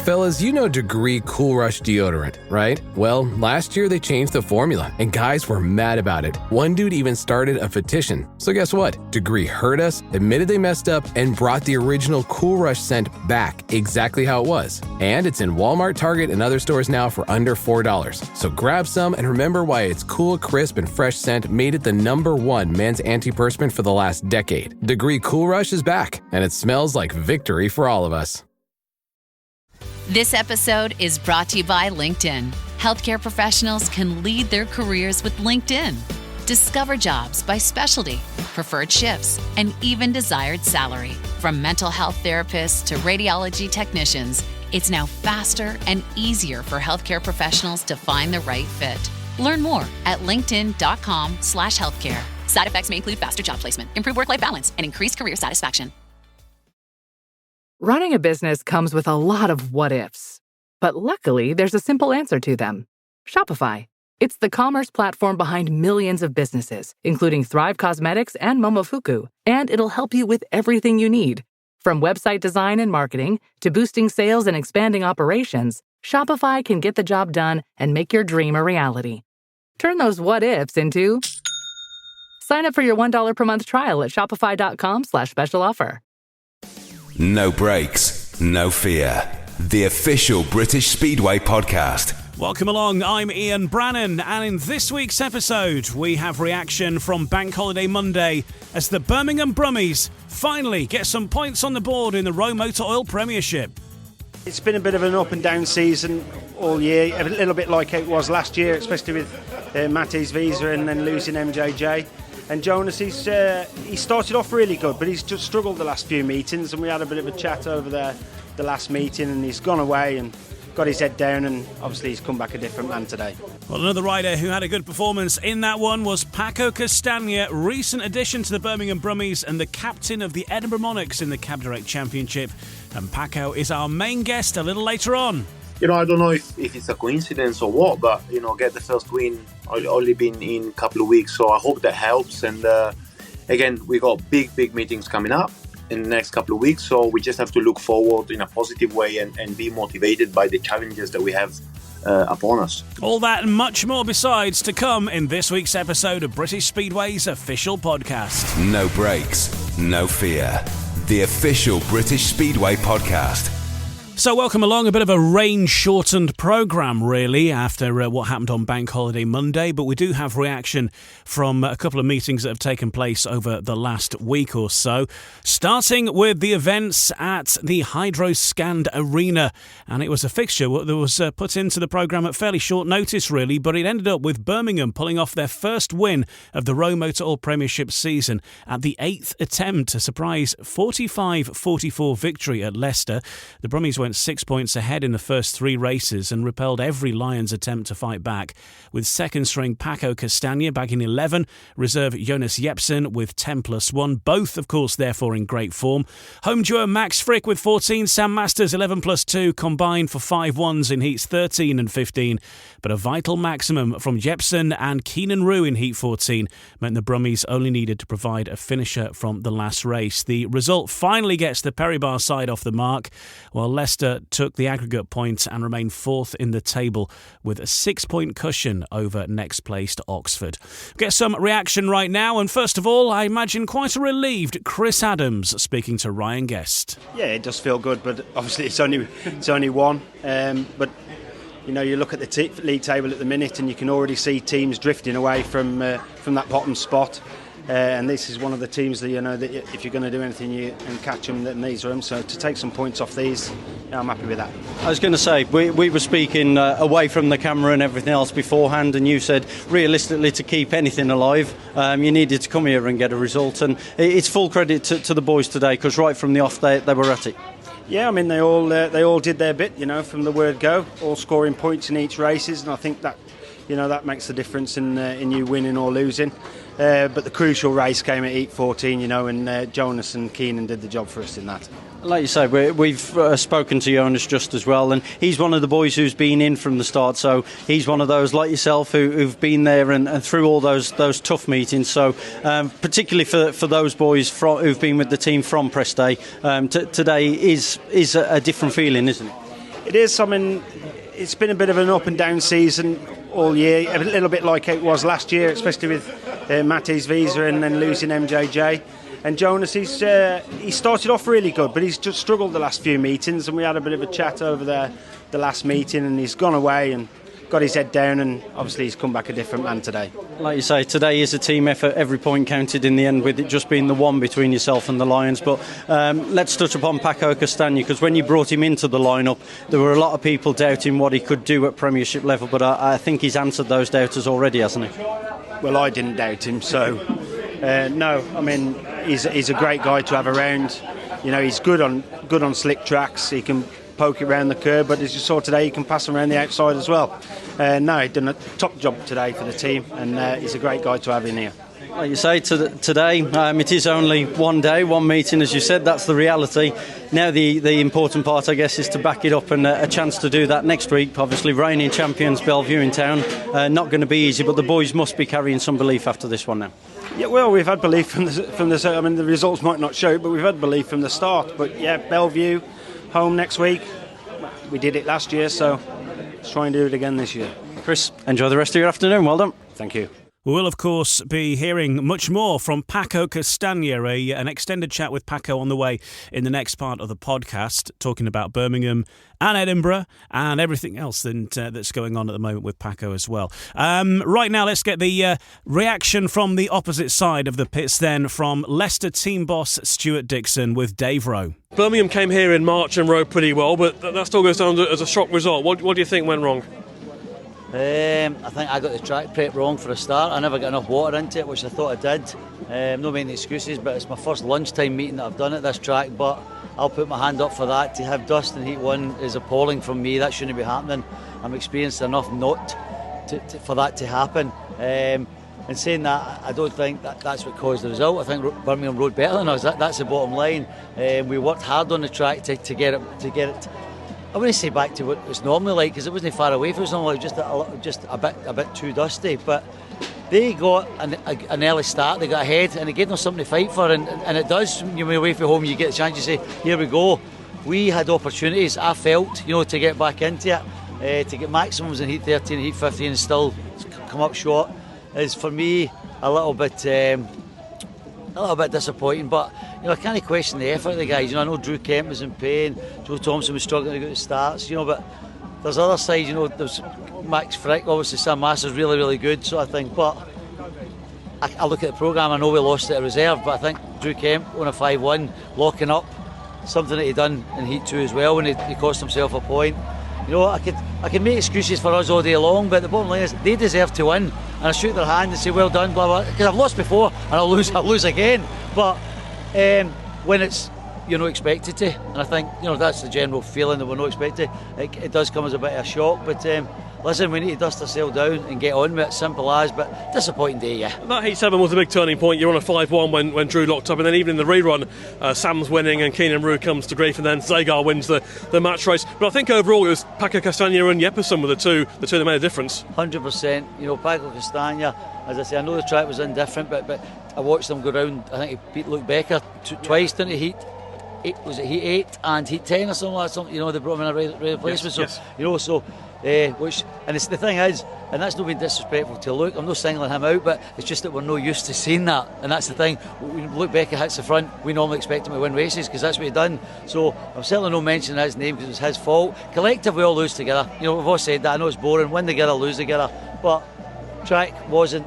Fellas, you know Degree Cool Rush deodorant, right? Well, last year they changed the formula, and guys were mad about it. One dude even started a petition. So guess what? Degree heard us, admitted they messed up, and brought the original Cool Rush scent back exactly how it was. And it's in Walmart, Target, and other stores now for under $4. So grab some and remember why its cool, crisp, and fresh scent made it the #1 men's antiperspirant for the last decade. Degree Cool Rush is back, and it smells like victory for all of us. This episode is brought to you by LinkedIn. Healthcare professionals can lead their careers with LinkedIn. Discover jobs by specialty, preferred shifts, and even desired salary. From mental health therapists to radiology technicians, it's now faster and easier for healthcare professionals to find the right fit. Learn more at linkedin.com/healthcare. Side effects may include faster job placement, improved work-life balance, and increased career satisfaction. Running a business comes with a lot of what-ifs. But luckily, there's a simple answer to them. Shopify. It's the commerce platform behind millions of businesses, including Thrive Cosmetics and Momofuku. And it'll help you with everything you need. From website design and marketing to boosting sales and expanding operations, Shopify can get the job done and make your dream a reality. Turn those what-ifs into... Sign up for your $1 per month trial at shopify.com/special offer. No brakes, no fear. The official British Speedway podcast. Welcome along, I'm Ian Brannan, and in this week's episode, we have reaction from Bank Holiday Monday as the Birmingham Brummies finally get some points on the board in the Rowe Motor Oil Premiership. It's been a bit of an up and down season all year, a little bit like it was last year, especially with Matty's visa and then losing MJJ. And Jonas, he started off really good, but he's just struggled the last few meetings, and we had a bit of a chat over the last meeting, and he's gone away and got his head down, and obviously he's come back a different man today. Well, another rider who had a good performance in that one was Paco Castagna, recent addition to the Birmingham Brummies and the captain of the Edinburgh Monarchs in the Cab Direct Championship. And Paco is our main guest a little later on. I don't know if it's a coincidence or what, but, get the first win. I've only been in a couple of weeks, so I hope that helps. And again, we got big meetings coming up in the next couple of weeks, so we just have to look forward in a positive way and be motivated by the challenges that we have upon us. All that and much more besides to come in this week's episode of British Speedway's official podcast. No brakes, no fear. The official British Speedway podcast. So welcome along, a bit of a rain-shortened programme, really, after what happened on Bank Holiday Monday, but we do have reaction from a couple of meetings that have taken place over the last week or so, starting with the events at the Hydroscand Arena, and it was a fixture that was put into the programme at fairly short notice, really, but it ended up with Birmingham pulling off their first win of the Rowe Motor Oil Premiership season at the 8th attempt, a surprise 45-44 victory at Leicester. The Brummies went 6 points ahead in the first 3 races and repelled every Lions attempt to fight back, with second-string Paco Castagna bagging 11, reserve Jonas Jepsen with 10+1, both, of course, therefore in great form. Home duo Max Frick with 14, Sam Masters 11+2, combined for 5-1s in heats 13 and 15, but a vital maximum from Jepsen and Keenan Rue in heat 14 meant the Brummies only needed to provide a finisher from the last race. The result finally gets the Peribar side off the mark, while Leicester took the aggregate points and remained 4th in the table with a 6-point cushion over next placed Oxford. Get some reaction right now, and first of all, I imagine quite a relieved Chris Adams speaking to Ryan Guest. Yeah, it does feel good, but obviously it's only one. But you look at the league table at the minute, and you can already see teams drifting away from that bottom spot. And this is one of the teams that that if you're going to do anything and catch them, then these are them. So to take some points off these, I'm happy with that. I was going to say, we were speaking away from the camera and everything else beforehand, and you said realistically to keep anything alive, you needed to come here and get a result. And it's full credit to the boys today, because right from the off they were at it. Yeah, I mean they all did their bit, from the word go, all scoring points in each races, and I think that that makes the difference in you winning or losing. But the crucial race came at heat 14, and Jonas and Keenan did the job for us in that. Like you say, we've spoken to Jonas just as well, and he's one of the boys who's been in from the start, so he's one of those like yourself who've been there and through all those tough meetings. So particularly for those boys who've been with the team from press day, today is a different feeling, isn't it? It is. I mean, it's been a bit of an up and down season all year, a little bit like it was last year, especially with Matty's visa and then losing MJJ. And Jonas, he started off really good, but he's just struggled the last few meetings, and we had a bit of a chat over there the last meeting, and he's gone away and got his head down, and obviously he's come back a different man today. Like you say, today is a team effort. Every point counted in the end, with it just being the one between yourself and the Lions. But let's touch upon Paco Castagna, because when you brought him into the lineup, there were a lot of people doubting what he could do at Premiership level, but I think he's answered those doubters already, hasn't he? Well, I didn't doubt him, so no. I mean, he's a great guy to have around. You know, he's good on slick tracks. He can poke it around the curb, but as you saw today, he can pass him around the outside as well. No, he's done a top job today for the team, and he's a great guy to have in here. Like you say, today it is only one day, one meeting, as you said. That's the reality. Now the important part, I guess, is to back it up, and a chance to do that next week. Obviously, reigning champions Bellevue in town. Not going to be easy, but the boys must be carrying some belief after this one now. Yeah, well, we've had belief from the. I mean, the results might not show it, but we've had belief from the start. But yeah, Bellevue, home next week. We did it last year, so let's try and do it again this year. Chris, enjoy the rest of your afternoon. Well done. Thank you. We will, of course, be hearing much more from Paco Castagna, an extended chat with Paco on the way in the next part of the podcast, talking about Birmingham and Edinburgh and everything else that's going on at the moment with Paco as well. Right now, let's get the reaction from the opposite side of the pits then, from Leicester team boss Stuart Dixon with Dave Rowe. Birmingham came here in March and rode pretty well, but that still goes down as a shock result. What do you think went wrong? I think I got the track prep wrong for a start. I never got enough water into it, which I thought I did. No making excuses, but it's my first lunchtime meeting that I've done at this track, but I'll put my hand up for that. To have dust in Heat 1 is appalling from me. That shouldn't be happening. I'm experienced enough not for that to happen. And saying that, I don't think that's what caused the result. I think Birmingham rode better than us. That's the bottom line. We worked hard on the track to get it. I wouldn't say back to what it was normally like, because it wasn't far away. It was normally just a bit too dusty. But they got an early start. They got ahead, and it gave them something to fight for. And it does. When you're away from home, you get a chance. You say, "Here we go." We had opportunities. I felt, to get back into it, to get maximums in Heat 13, Heat 15, and still come up short. Is for me a little bit disappointing, but I can't question the effort of the guys. I know Drew Kemp was in pain, Joe Thompson was struggling to get the starts, but there's other sides. There's Max Frick, obviously Sam Masters really, really good. So I think, but I look at the programme. I know we lost it at reserve, but I think Drew Kemp on a 5-1, locking up, something that he done in Heat 2 as well when he cost himself a point. I could make excuses for us all day long, but the bottom line is they deserve to win, and I shoot their hand and say well done, blah blah, because I've lost before and I'll lose again. But when it's you're not expected to, and I think that's the general feeling, that we're not expected. It does come as a bit of a shock, but listen, we need to dust ourselves down and get on with it, simple as. But disappointing day, yeah. That Heat 7 was a big turning point. You're on a 5-1 when Drew locked up, and then even in the rerun, Sam's winning and Keenan Rue comes to grief, and then Zagar wins the match race. But I think overall it was Paco Castagna and Jeppesen were the two that made a difference. 100%. Paco Castagna, as I say, I know the track was indifferent, but I watched them go round. I think he beat Luke Becker twice, didn't he? Was it Heat 8 and Heat 10 or something like that? They brought him in a replacement. Yes. And it's the thing is, and that's not being disrespectful to Luke, I'm not singling him out, but it's just that we're no used to seeing that, and that's the thing. When Luke Becker hits the front, we normally expect him to win races, because that's what he done. So I'm certainly not mentioning his name because it was his fault. Collectively, we all lose together. We've all said that. I know it's boring, win together, lose together, but track wasn't.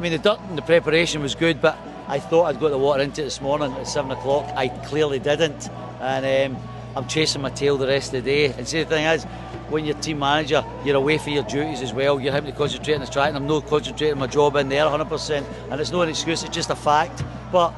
The dirt and the preparation was good, but I thought I'd got the water into it this morning at 7 o'clock. I clearly didn't, and I'm chasing my tail the rest of the day. And see, the thing is, when you're team manager, you're away for your duties as well. You're having to concentrate on the track, and I'm not concentrating on my job in there 100%. And it's not an excuse; it's just a fact. But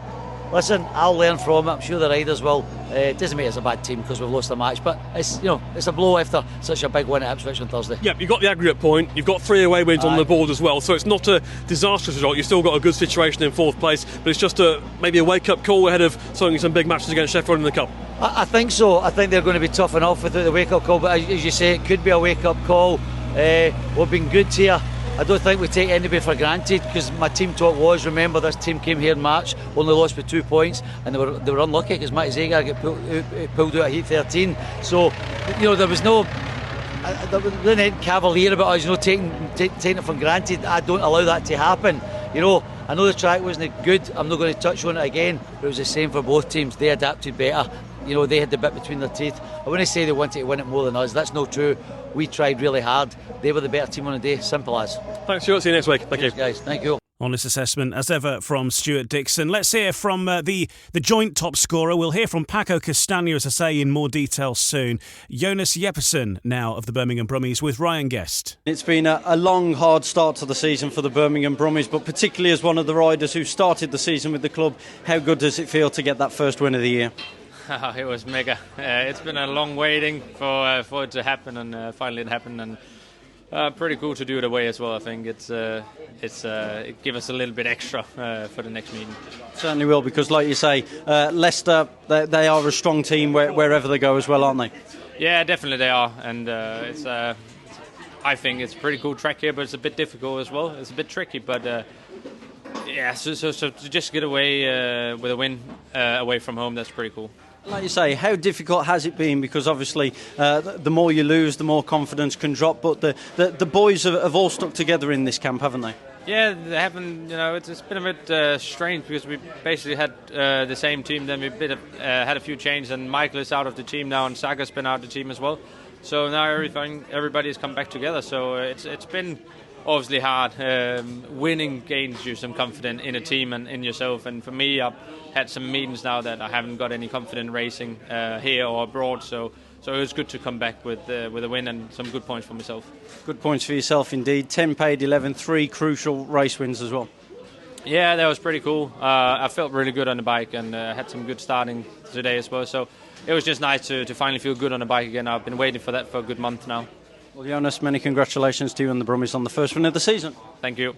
listen, I'll learn from it. I'm sure the riders will. It doesn't mean it's a bad team because we've lost a match, but it's it's a blow after such a big win at Ipswich on Thursday. Yeah, you've got the aggregate point, you've got 3 away wins on the board as well, so it's not a disastrous result. You've still got a good situation in 4th place, but it's just maybe a wake-up call ahead of some big matches against Sheffield in the Cup. I think so. I think they're going to be tough enough without the wake-up call, but as you say, it could be a wake-up call. We've been good here I don't think we take anybody for granted, because my team talk was, remember, this team came here in March, only lost by 2 points, and they were unlucky because Matty Zagar got pulled out of Heat 13. So, there was no cavalier about us, taking it for granted. I don't allow that to happen. I know the track wasn't good. I'm not going to touch on it again, but it was the same for both teams. They adapted better. They had the bit between their teeth. I wouldn't say they wanted to win it more than us. That's not true. We tried really hard. They were the better team on the day. Simple as. Thanks, Stuart. See you next week. Thank you. Guys. Thank you. Honest assessment, as ever, from Stuart Dixon. Let's hear from the joint top scorer. We'll hear from Paco Castagna, as I say, in more detail soon. Jonas Jeppesen, now of the Birmingham Brummies, with Ryan Guest. It's been a long, hard start to the season for the Birmingham Brummies, but particularly as one of the riders who started the season with the club, how good does it feel to get that first win of the year? It was mega. It's been a long waiting for it to happen, and finally it happened. And pretty cool to do it away as well. I think it gives us a little bit extra for the next meeting. Certainly will, because like you say, Leicester, they are a strong team wherever they go as well, aren't they? Yeah, definitely they are, and I think it's a pretty cool track here, but it's a bit difficult as well. It's a bit tricky, but so to just get away with a win away from home, that's pretty cool. Like you say, how difficult has it been? Because obviously the more you lose, the more confidence can drop, but the boys have all stuck together in this camp, haven't they? Yeah, they haven't. It's been a bit strange, because we basically had the same team, then we had a few changes, and Michael is out of the team now, and Saga's been out of the team as well. So now everybody's come back together, so it's been obviously hard. Winning gains you some confidence in a team and in yourself, and for me, I've had some meetings now that I haven't got any confidence racing here or abroad, so it was good to come back with a win and some good points for myself. Good points for yourself indeed. 10 paid, 11, 3 crucial race wins as well. Yeah, that was pretty cool. I felt really good on the bike, and had some good starting today as well, so it was just nice to finally feel good on the bike again. I've been waiting for that for a good month now. Well, Jonas, many congratulations to you and the Brummies on the first win of the season. Thank you.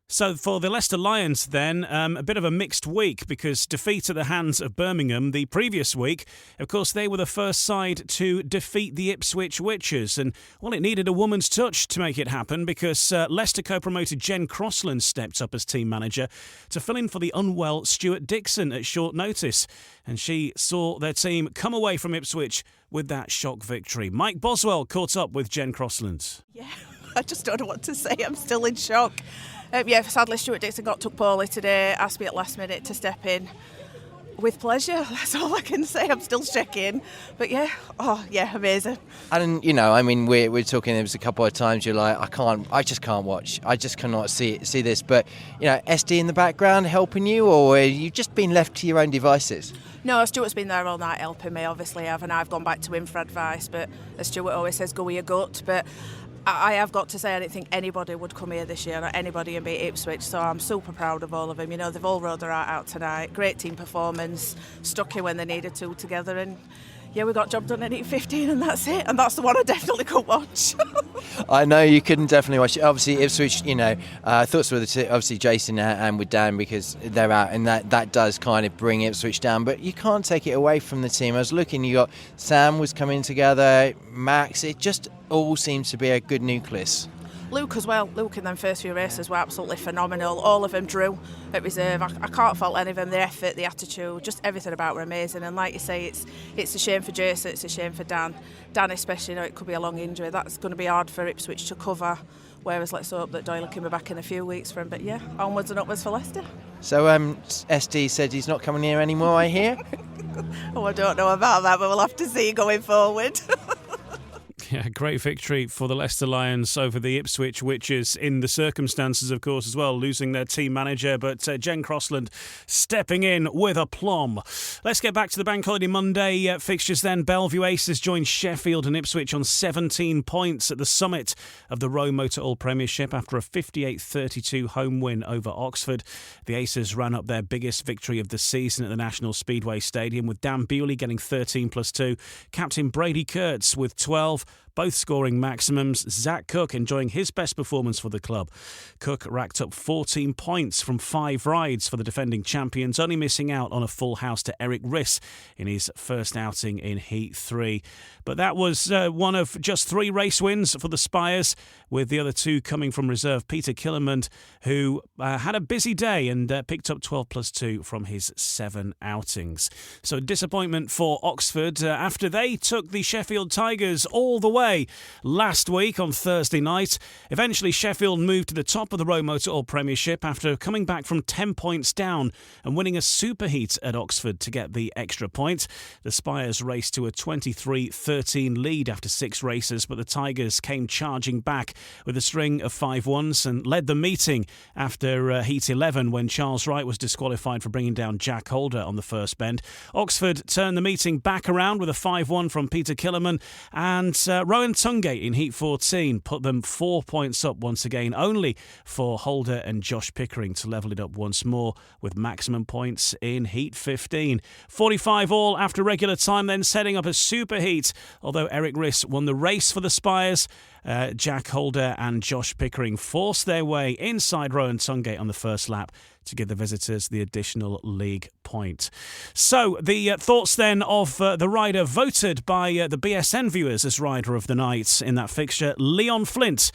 So for the Leicester Lions then, a bit of a mixed week, because defeat at the hands of Birmingham the previous week. Of course, they were the first side to defeat the Ipswich Witches, and well, it needed a woman's touch to make it happen, because Leicester co-promoted Jen Crossland stepped up as team manager to fill in for the unwell Stuart Dixon at short notice, and she saw their team come away from Ipswich with that shock victory. Mike Boswell caught up with Jen Crossland. Yeah, I just don't know what to say. I'm still in shock. Sadly Stuart Dixon got took poorly today, asked me at last minute to step in. With pleasure, that's all I can say. I'm still checking, but amazing. And we're talking. There was a couple of times you're like, I just can't watch. I just cannot see this. But SD in the background helping you, or you've just been left to your own devices? No, Stuart's been there all night helping me. Obviously, and I've gone back to him for advice. But as Stuart always says, go with your gut. But I have got to say, I didn't think anybody would come here this year, or anybody and beat Ipswich, so I'm super proud of all of them. They've all rode their heart out tonight. Great team performance, stuck in when they needed to together, and we got job done at 8:15, and that's it. And that's the one I definitely couldn't watch. I know you couldn't definitely watch it. Obviously, Ipswich, thoughts with obviously Jason and with Dan, because they're out, and that does kind of bring Ipswich down. But you can't take it away from the team. I was looking, you got Sam was coming together, Max. It just all seems to be a good nucleus. Luke as well. Luke in them first few races were absolutely phenomenal. All of them drew at reserve. I can't fault any of them. The effort, the attitude, just everything about were amazing. And like you say, it's a shame for Jason, it's a shame for Dan. Dan especially, it could be a long injury. That's going to be hard for Ipswich to cover. Whereas let's hope that Doyle can be back in a few weeks for him. But onwards and upwards for Leicester. So SD said he's not coming here anymore, I hear? I don't know about that, but we'll have to see going forward. Yeah, great victory for the Leicester Lions over the Ipswich Witches in the circumstances, of course, as well, losing their team manager, but Jen Crossland stepping in with aplomb. Let's get back to the Bank Holiday Monday fixtures then. Bellevue Aces joined Sheffield and Ipswich on 17 points at the summit of the Rowe Motor All Premiership after a 58-32 home win over Oxford. The Aces ran up their biggest victory of the season at the National Speedway Stadium, with Dan Bewley getting 13+2, captain Brady Kurtz with 12, both scoring maximums. Zach Cook enjoying his best performance for the club. Cook racked up 14 points from 5 rides for the defending champions, only missing out on a full house to Eric Riss in his first outing in Heat 3. But that was one of just 3 race wins for the Spires, with the other 2 coming from reserve. Peter Killerman, who had a busy day and picked up 12 plus 2 from his 7 outings. So disappointment for Oxford after they took the Sheffield Tigers all the way last week on Thursday night. Eventually Sheffield moved to the top of the Row Motor Oil Premiership after coming back from 10 points down and winning a superheat at Oxford to get the extra point. The Spires raced to a 23-13 lead after 6 races, but the Tigers came charging back with a string of 5-1s and led the meeting after Heat 11 when Charles Wright was disqualified for bringing down Jack Holder on the first bend. Oxford turned the meeting back around with a 5-1 from Peter Killerman, and Rowan Tungate in Heat 14 put them 4 points up once again, only for Holder and Josh Pickering to level it up once more with maximum points in Heat 15. 45 all after regular time, then setting up a superheat. Although Eric Riss won the race for the Spires, Jack Holder and Josh Pickering forced their way inside Rowan Tungate on the first lap to give the visitors the additional league point. So the thoughts then of the rider voted by the BSN viewers as rider of the night in that fixture, Leon Flint,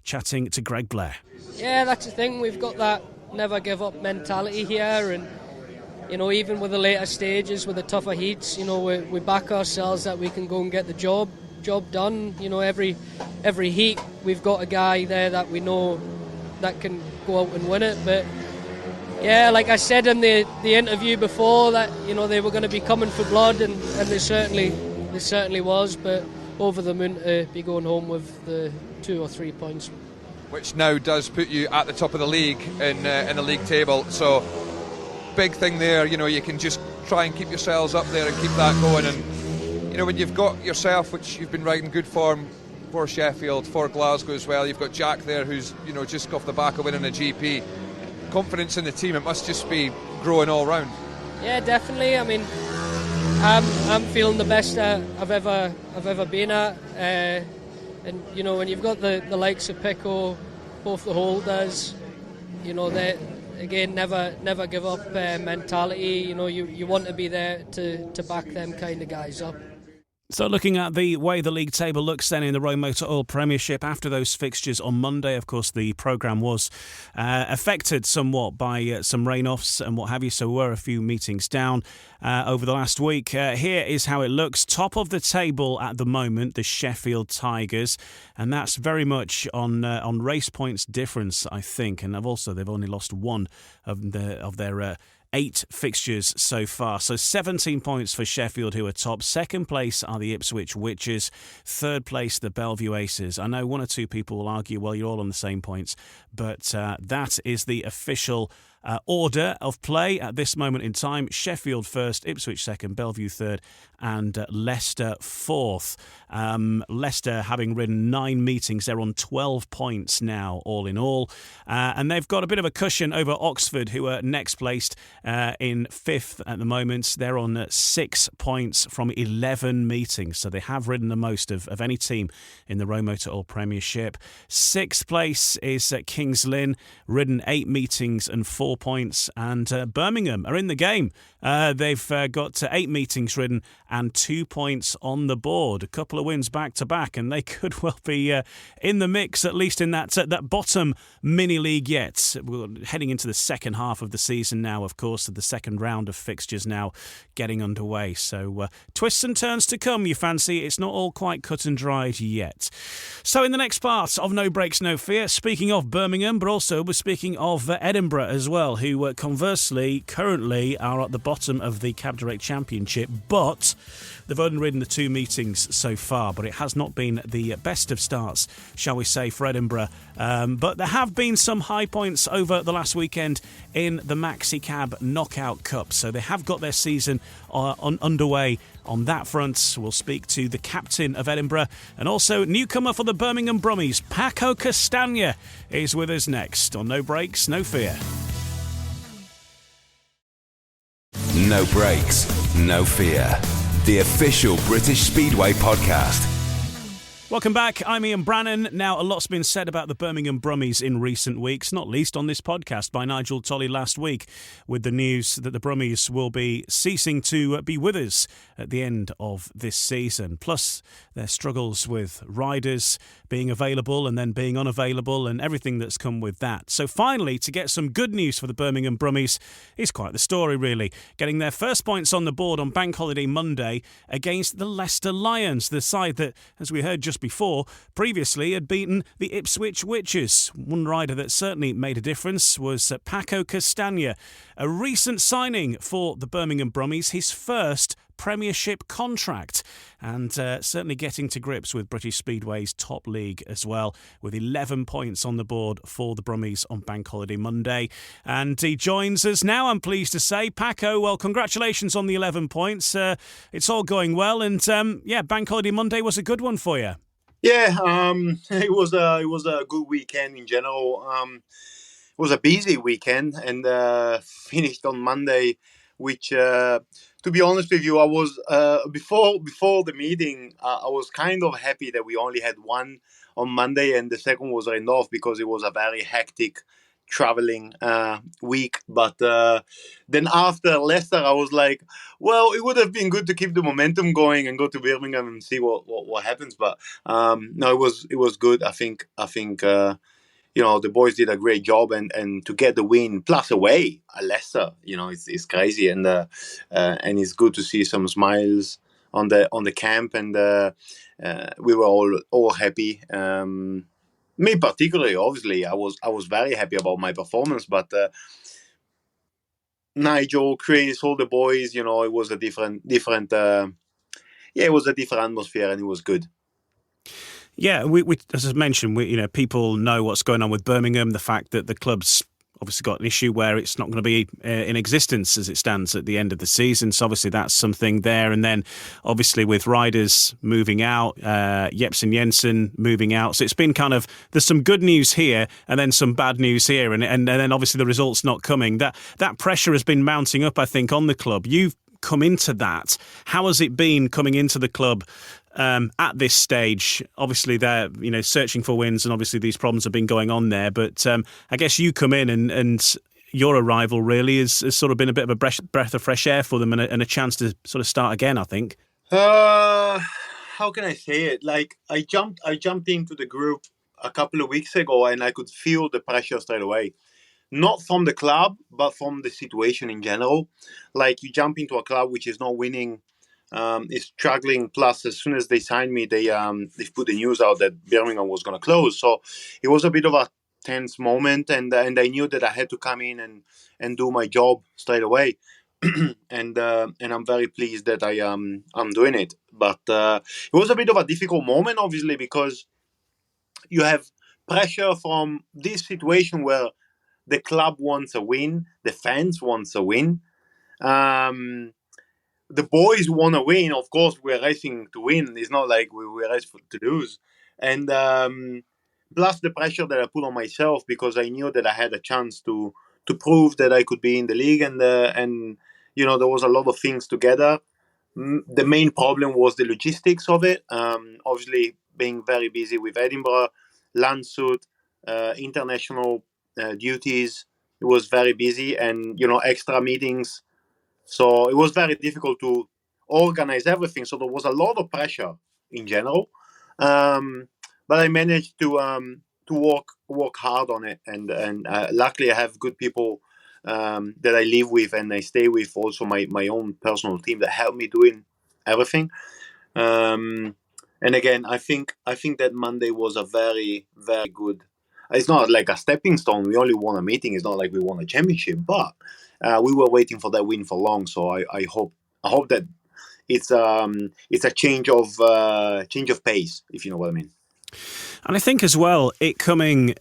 chatting to Greg Blair. Yeah, that's the thing. We've got that never give up mentality here, and even with the later stages, with the tougher heats, we back ourselves that we can go and get the job done. Every heat we've got a guy there that we know that can go out and win it. But yeah, like I said in the interview before, that they were going to be coming for blood, and they certainly was. But over the moon to be going home with the 2 or 3 points, which now does put you at the top of the league in the league table. So big thing there. You can just try and keep yourselves up there and keep that going. And when you've got yourself, which you've been riding good form for Sheffield, for Glasgow as well, you've got Jack there who's just off the back of winning a GP. Confidence in the team, it must just be growing all round. Yeah, definitely. I mean, I'm feeling the best I've ever been at, and when you've got the likes of Pico, both the holders, they again never give up mentality. You want to be there to back them kind of guys up. So looking at the way the league table looks then in the Row Motor Oil Premiership after those fixtures on Monday, of course the programme was affected somewhat by some rain-offs and what have you, so we were a few meetings down over the last week. Here is how it looks. Top of the table at the moment, the Sheffield Tigers, and that's very much on race points difference, I think, and they've only lost one of their 8 fixtures so far. So 17 points for Sheffield, who are top. Second place are the Ipswich Witches. Third place, the Bellevue Aces. I know 1 or 2 people will argue, well, you're all on the same points, but that is the official order of play at this moment in time. Sheffield first, Ipswich second, Bellevue third, and Leicester fourth. Leicester having ridden 9 meetings, they're on 12 points now, all in all. And they've got a bit of a cushion over Oxford, who are next placed in 5th at the moment. They're on 6 points from 11 meetings, so they have ridden the most of any team in the Row Motor Oil Premiership. 6th place is Kings Lynn, ridden 8 meetings and 4 points, and Birmingham are in the game. They've got 8 meetings ridden and 2 points on the board. A couple of wins back to back, and they could well be in the mix, at least in that bottom mini league yet. We're heading into the second half of the season now, of course, the second round of fixtures now getting underway. So twists and turns to come, you fancy. It's not all quite cut and dried yet. So in the next part of No Breaks, No Fear, speaking of Birmingham, but also we're speaking of Edinburgh as well, who conversely currently are at the bottom of the Cab Direct Championship, but they've only ridden the 2 meetings so far, but it has not been the best of starts, shall we say, for Edinburgh. But there have been some high points over the last weekend in the Maxi Cab Knockout Cup, so they have got their season underway on that front. We'll speak to the captain of Edinburgh and also newcomer for the Birmingham Brummies, Paco Castagna, is with us next on No Breaks, No Fear. No Breaks, No Fear, the official British Speedway podcast. Welcome back. I'm Ian Brannan. Now, a lot's been said about the Birmingham Brummies in recent weeks, not least on this podcast by Nigel Tolley last week, with the news that the Brummies will be ceasing to be with us at the end of this season. Plus, their struggles with riders being available and then being unavailable and everything that's come with that. So finally, to get some good news for the Birmingham Brummies is quite the story, really. Getting their first points on the board on Bank Holiday Monday against the Leicester Lions, the side that, as we heard just before, previously had beaten the Ipswich Witches. One rider that certainly made a difference was Paco Castagna, a recent signing for the Birmingham Brummies, his first Premiership contract, and certainly getting to grips with British Speedway's top league as well, with 11 points on the board for the Brummies on Bank Holiday Monday. And he joins us now, I'm pleased to say. Paco, well, congratulations on the 11 points. It's all going well, and Bank Holiday Monday was a good one for you. Yeah, it was a good weekend in general. It was a busy weekend, and finished on Monday, which, to be honest with you, I was before the meeting, I was kind of happy that we only had one on Monday, and the second was written off because it was a very hectic traveling week. But then after Leicester, I was like, well, it would have been good to keep the momentum going and go to Birmingham and see what happens. But no, it was good. I think the boys did a great job, and to get the win plus away at Leicester, it's crazy, and it's good to see some smiles on the camp, and we were all happy. Me particularly, obviously, I was very happy about my performance, but Nigel, Chris, all the boys, it was a different it was a different atmosphere, and it was good. Yeah, we as I mentioned, people know what's going on with Birmingham, the fact that the club's obviously got an issue where it's not going to be in existence as it stands at the end of the season. So obviously that's something there. And then obviously with riders moving out, Jepsen Jensen moving out. So it's been there's some good news here and then some bad news here. And then obviously the results not coming. That pressure has been mounting up, I think, on the club. You've come into that. How has it been coming into the club at this stage? Obviously they're searching for wins, and obviously these problems have been going on there, but I guess you come in and your arrival really has sort of been a bit of a breath of fresh air for them, and a chance to sort of start again, I think. How can I say it? Like, I jumped into the group a couple of weeks ago, and I could feel the pressure straight away. Not from the club, but from the situation in general. Like, you jump into a club which is not winning, is struggling. Plus, as soon as they signed me, they put the news out that Birmingham was going to close. So it was a bit of a tense moment, and I knew that I had to come in and do my job straight away. and I'm very pleased that I'm doing it. But it was a bit of a difficult moment, obviously, because you have pressure from this situation where the club wants a win, the fans wants a win. The boys want to win. Of course, we're racing to win. It's not like we're racing to lose. And plus the pressure that I put on myself, because I knew that I had a chance to prove that I could be in the league. And there was a lot of things together. The main problem was the logistics of it. Obviously, being very busy with Edinburgh, Landshut, international duties. It was very busy, and extra meetings. So it was very difficult to organize everything. So there was a lot of pressure in general, but I managed to work hard on it, and luckily I have good people that I live with and I stay with. Also my own personal team that helped me doing everything. And again, I think that Monday was a very, very good. It's not like a stepping stone. We only won a meeting. It's not like we won a championship, but we were waiting for that win for long. So I hope that it's a change of pace, if you know what I mean. And I think as well, it coming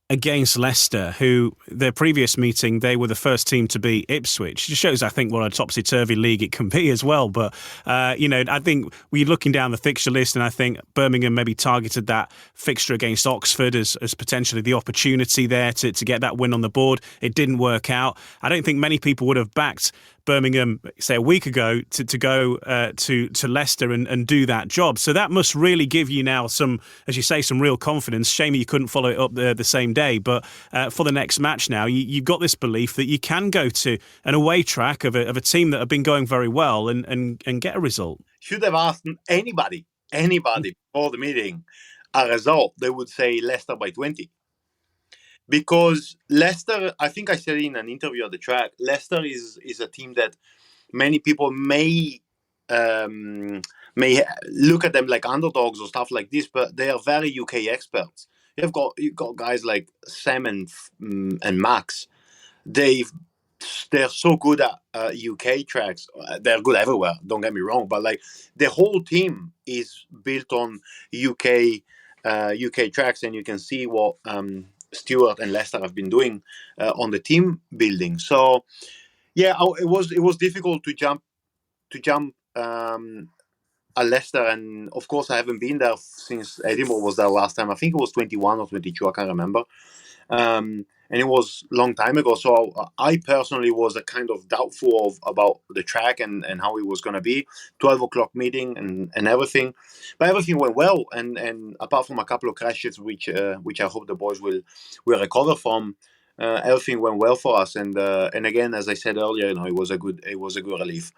against Leicester, who their previous meeting, they were the first team to beat Ipswich. It shows, I think, what a topsy-turvy league it can be as well. But, I think we're looking down the fixture list, and I think Birmingham maybe targeted that fixture against Oxford as potentially the opportunity there to get that win on the board. It didn't work out. I don't think many people would have backed Birmingham, say a week ago, to go to Leicester and do that job. So that must really give you now some, as you say, some real confidence. Shame you couldn't follow it up the same day, but for the next match now, you've got this belief that you can go to an away track of a team that have been going very well and get a result. Should have asked anybody before the meeting a result, they would say Leicester by 20. Because Leicester, I think I said in an interview at the track, Leicester is a team that many people may look at them like underdogs or stuff like this, but they are very UK experts. You've got guys like Sam and Max. They're so good at UK tracks. They're good everywhere. Don't get me wrong, but like the whole team is built on UK tracks, and you can see what Stewart and Leicester have been doing on the team building. So yeah, it was difficult to jump at Leicester, and of course I haven't been there since Edinburgh was there last time. I think it was 21 or 22, I can't remember. And it was a long time ago. So I personally was a kind of doubtful about the track and how it was going to be. 12 o'clock meeting and everything. But everything went well. And apart from a couple of crashes, which I hope the boys will recover from, everything went well for us. And again, as I said earlier, it was a good relief.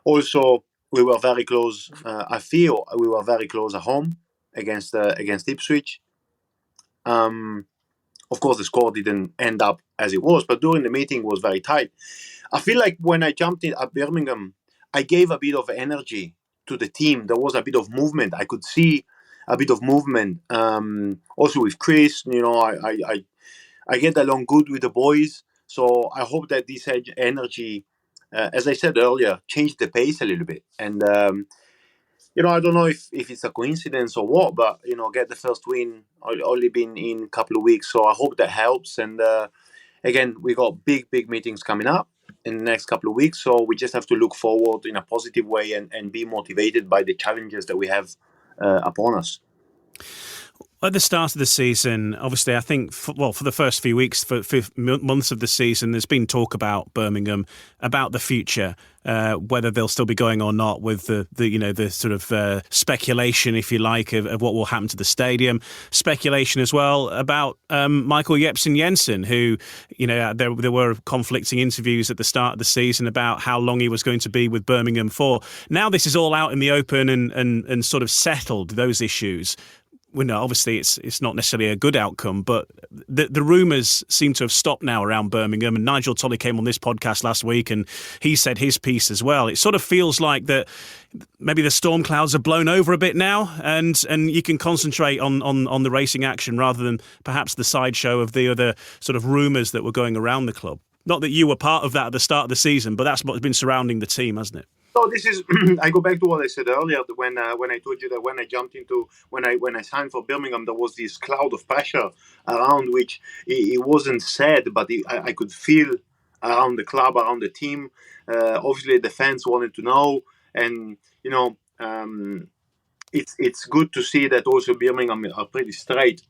Also, we were very close. I feel we were very close at home against Ipswich. Of course, the score didn't end up as it was, but during the meeting it was very tight. I feel like when I jumped in at Birmingham, I gave a bit of energy to the team. There was a bit of movement. I could see a bit of movement. Also with Chris, I get along good with the boys. So I hope that this energy, as I said earlier, changed the pace a little bit. And I don't know if it's a coincidence or what, but get the first win. I've only been in a couple of weeks, so I hope that helps. And again, we got big meetings coming up in the next couple of weeks, so we just have to look forward in a positive way and be motivated by the challenges that we have upon us. At the start of the season, obviously, I think, for the first few weeks, for months of the season, there's been talk about Birmingham, about the future, whether they'll still be going or not, with the sort of speculation, if you like, of what will happen to the stadium. Speculation as well about Michael Jepsen-Jensen, who, there were conflicting interviews at the start of the season about how long he was going to be with Birmingham for. Now this is all out in the open and sort of settled, those issues. Well, no, obviously it's not necessarily a good outcome, but the rumours seem to have stopped now around Birmingham. And Nigel Tolley came on this podcast last week and he said his piece as well. It sort of feels like that maybe the storm clouds have blown over a bit now, and you can concentrate on the racing action rather than perhaps the sideshow of the other sort of rumours that were going around the club. Not that you were part of that at the start of the season, but that's what's been surrounding the team, hasn't it? So this is. I go back to what I said earlier when I told you that when I signed for Birmingham, there was this cloud of pressure around which it wasn't said, but I could feel around the club, around the team. Obviously, the fans wanted to know, and it's good to see that also Birmingham are pretty straight.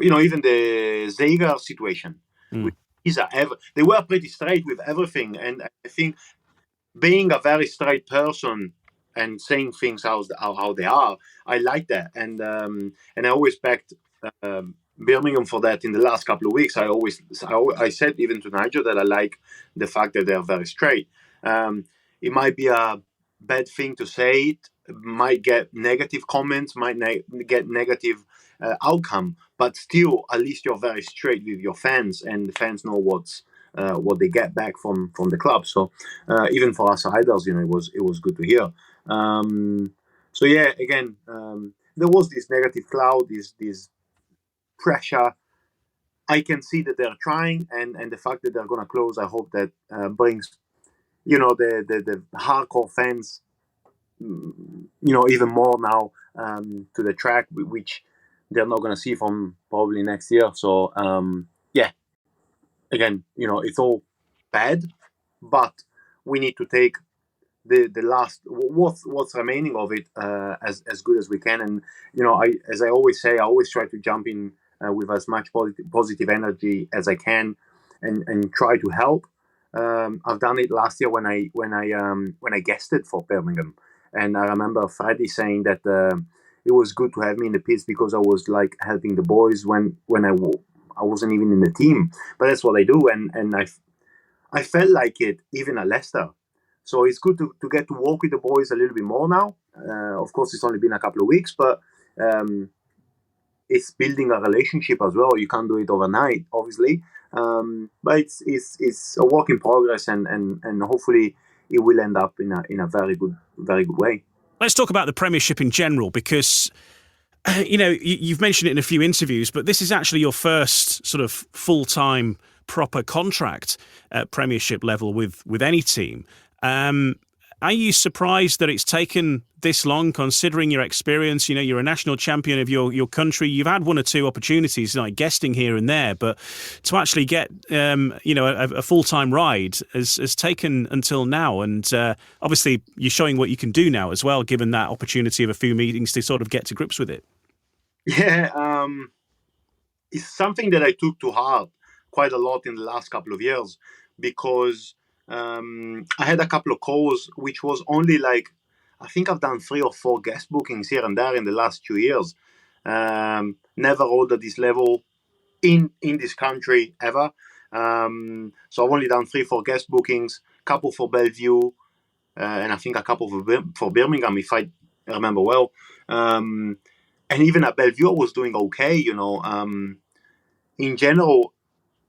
Even the Zager situation, they were pretty straight with everything, and I think, being a very straight person and saying things how they are, I like that, and I always backed Birmingham for that. In the last couple of weeks, I said even to Nigel that I like the fact that they're very straight. It might be a bad thing to say it, might get negative comments, might get negative outcome, but still, at least you're very straight with your fans, and the fans know what they get back from the club. So even for us outsiders, it was good to hear. So yeah, again, there was this negative cloud, this pressure. I can see that they're trying, and the fact that they're going to close, I hope that brings the hardcore fans even more now to the track, which they're not going to see from probably next year. So yeah. Again, it's all bad, but we need to take the last what's remaining of it as good as we can. And as I always say, I always try to jump in with as much positive energy as I can, and try to help. I've done it last year when I guested for Birmingham, and I remember Freddie saying that it was good to have me in the pits because I was like helping the boys when I wasn't even in the team. But that's what I do, and I felt like it even at Leicester. So it's good to get to work with the boys a little bit more now. Of course, it's only been a couple of weeks, but it's building a relationship as well. You can't do it overnight, obviously. But it's a work in progress, and hopefully it will end up in a very good way. Let's talk about the Premiership in general, because you've mentioned it in a few interviews, but this is actually your first sort of full-time proper contract at Premiership level with any team. Are you surprised that it's taken this long, considering your experience? You're a national champion of your country. You've had one or two opportunities, like guesting here and there, but to actually get a full-time ride has taken until now. And obviously, you're showing what you can do now as well, given that opportunity of a few meetings to sort of get to grips with it. Yeah, it's something that I took to heart quite a lot in the last couple of years, because I had a couple of calls, which was only like, I think I've done 3 or 4 guest bookings here and there in the last 2 years. Never rode at this level in this country ever. So I've only done 3-4 guest bookings, couple for Bellevue, and I think a couple for Birmingham, if I remember well. And even at Bellevue, I was doing okay, in general.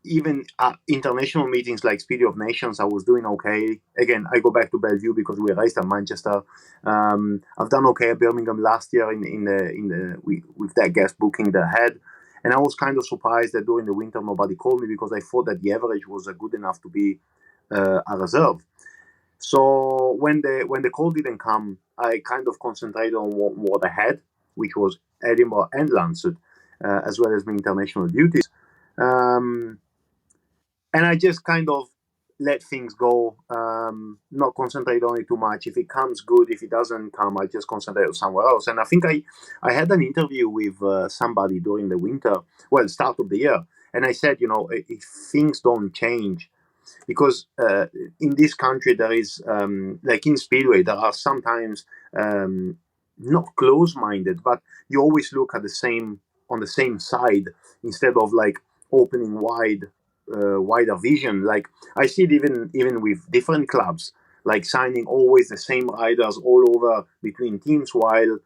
Even at international meetings like Speedway of Nations, I was doing okay. Again, I go back to Bellevue because we raced at Manchester. I've done okay at Birmingham last year with that guest booking that I had, and I was kind of surprised that during the winter nobody called me, because I thought that the average was good enough to be a reserve. So when the call didn't come, I kind of concentrated on what I had, which was Edinburgh and Lancet, as well as my international duties. And I just kind of let things go, not concentrate on it too much. If it comes, good. If it doesn't come, I just concentrate on somewhere else. And I think I had an interview with somebody during the winter, start of the year. And I said, if things don't change, because in this country there is, like in Speedway, there are sometimes not close-minded, but you always look at on the same side instead of like opening wider vision. Like I see it even with different clubs, like signing always the same riders all over between teams, while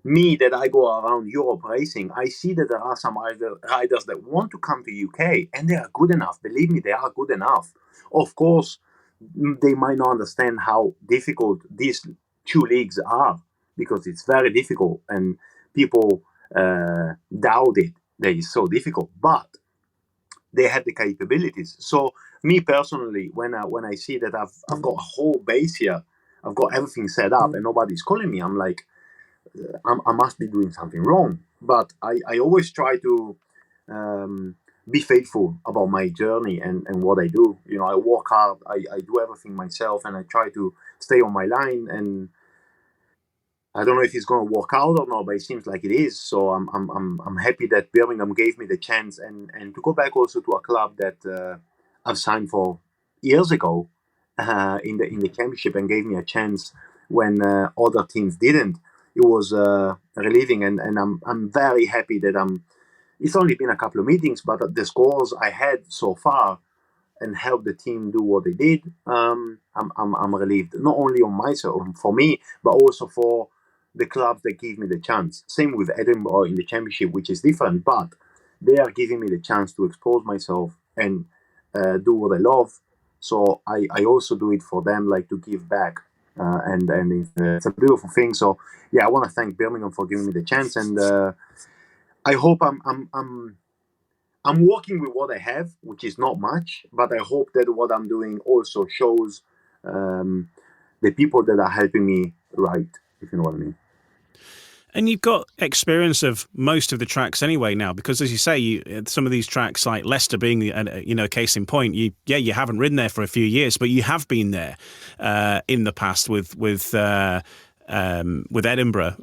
me, that I go around Europe racing, I see that there are some riders that want to come to UK, and they are good enough. Believe me, they are good enough. Of course, they might not understand how difficult these 2 leagues are, because it's very difficult, and people doubt it, that it's so difficult, but they have the capabilities. So me personally, when I see that I've got a whole base here, I've got everything set up and nobody's calling me, I'm like, I must be doing something wrong. But I always try to be faithful about my journey and what I do. I work hard, I do everything myself, and I try to stay on my line. And I don't know if it's going to work out or not, but it seems like it is. So I'm happy that Birmingham gave me the chance, and to go back also to a club that I've signed for years ago in the championship, and gave me a chance when other teams didn't. It was relieving, and I'm very happy that it's only been a couple of meetings, but the scores I had so far and helped the team do what they did, I'm relieved. Not only on myself, for me, but also for the clubs that give me the chance. Same with Edinburgh in the championship, which is different, but they are giving me the chance to expose myself and do what I love. So I also do it for them, like to give back, and it's a beautiful thing. So yeah, I want to thank Birmingham for giving me the chance, and I hope I'm working with what I have, which is not much, but I hope that what I'm doing also shows the people that are helping me ride, if you know what I mean. And you've got experience of most of the tracks anyway now, because as you say, some of these tracks, like Leicester being a case in point, you haven't ridden there for a few years, but you have been there in the past with with Edinburgh.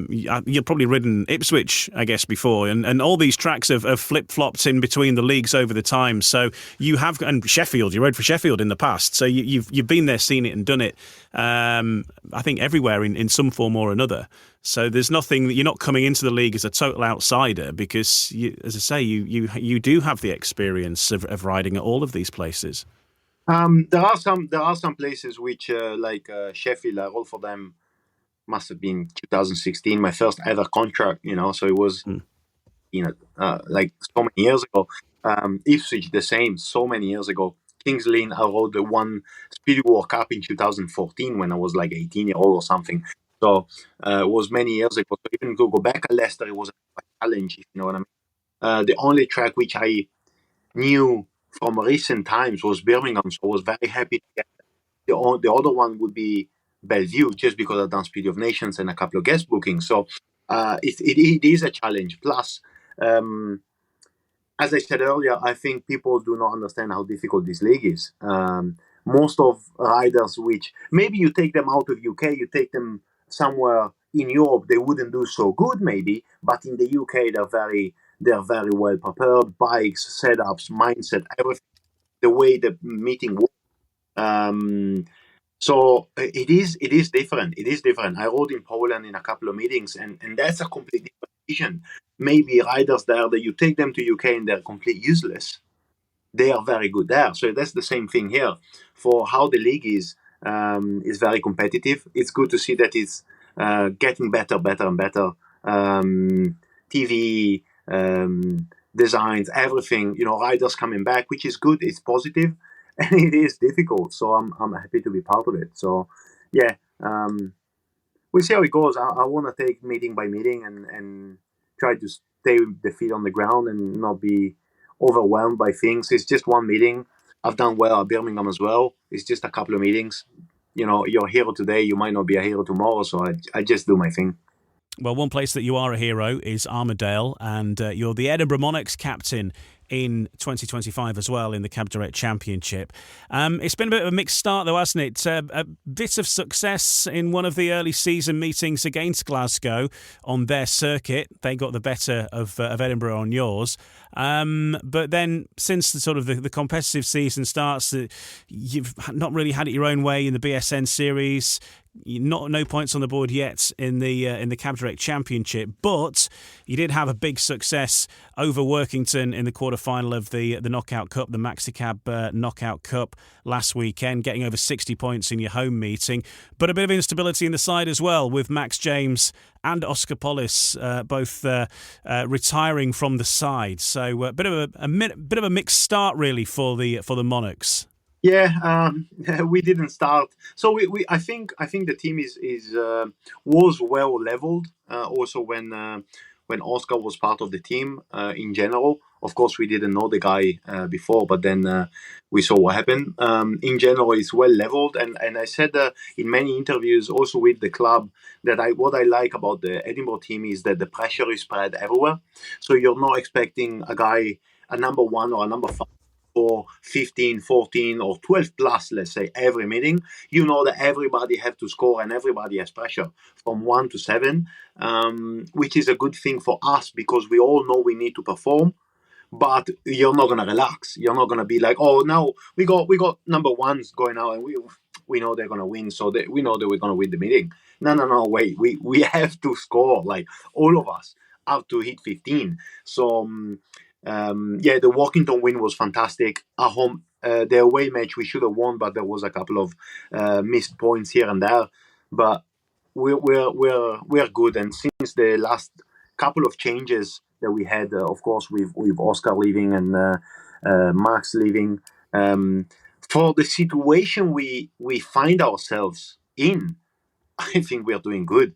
You've probably ridden Ipswich, I guess, before, and all these tracks have flip-flopped in between the leagues over the time. So you have, and Sheffield, you rode for Sheffield in the past, so you've been there, seen it and done it, I think everywhere in some form or another. So there's nothing, you're not coming into the league as a total outsider because, as I say, you do have the experience of riding at all of these places. There are some places which, like Sheffield, I rode for them. Must have been 2016, my first ever contract. So it was, like so many years ago. Ipswich the same, so many years ago. Kings Lynn, I rode the one Speedway World Cup in 2014 when I was like 18-year-old or something. So it was many years ago. So even to go back at Leicester, it was a challenge, if you know what I mean. The only track which I knew from recent times was Birmingham, so I was very happy to get the other one would be Bellevue, just because I've done Speed of Nations and a couple of guest bookings. So it is a challenge. Plus, as I said earlier, I think people do not understand how difficult this league is. Most of riders, which maybe you take them out of UK, you take them somewhere in Europe, they wouldn't do so good maybe, but in the UK they're very well prepared. Bikes, setups, mindset, everything, the way the meeting works. So it is different. It is different. I rode in Poland in a couple of meetings, and that's a completely different vision. Maybe riders there that you take them to UK and they're completely useless. They are very good there. So that's the same thing here. For how the league is very competitive. It's good to see that it's getting better and better. TV, designs, everything. Riders coming back, which is good. It's positive. And it is difficult, so I'm happy to be part of it. So, yeah, we'll see how it goes. I want to take meeting by meeting and try to stay with the feet on the ground and not be overwhelmed by things. It's just one meeting. I've done well at Birmingham as well. It's just a couple of meetings. You're a hero today, you might not be a hero tomorrow, so I just do my thing. Well, one place that you are a hero is Armadale, and you're the Edinburgh Monarchs captain in 2025 as well in the Cab Direct Championship. It's been a bit of a mixed start though, hasn't it? A bit of success in one of the early season meetings against Glasgow on their circuit. They got the better of Edinburgh on yours. But then since the competitive season starts, you've not really had it your own way in the BSN series. No points on the board yet in the Cab Direct Championship, but you did have a big success over Workington in the quarterfinal of the Knockout Cup, the Maxicab Knockout Cup last weekend, getting over 60 points in your home meeting. But a bit of instability in the side as well, with Max James and Oscar Pollis both retiring from the side. So a bit of a mixed start really for the Monarchs. Yeah, we didn't start. So I think the team was well leveled. Also when Oscar was part of the team in general. Of course, we didn't know the guy before, but then we saw what happened. In general, it's well leveled, and I said in many interviews, also with the club, that what I like about the Edinburgh team is that the pressure is spread everywhere. So you're not expecting a number 1 or a number 5. Or 15, 14 or 12 plus, let's say, every meeting. You know that everybody have to score and everybody has pressure from 1 to 7, which is a good thing for us because we all know we need to perform, but you're not going to relax. You're not going to be like, oh, now we got number ones going out and we know they're going to win, so we know that we're going to win the meeting. No, wait, we have to score, like all of us have to hit 15. So the Workington win was fantastic. At home, the away match we should have won, but there was a couple of missed points here and there. But we're good. And since the last couple of changes that we had, of course, with Oscar leaving and Max leaving, for the situation we find ourselves in, I think we are doing good.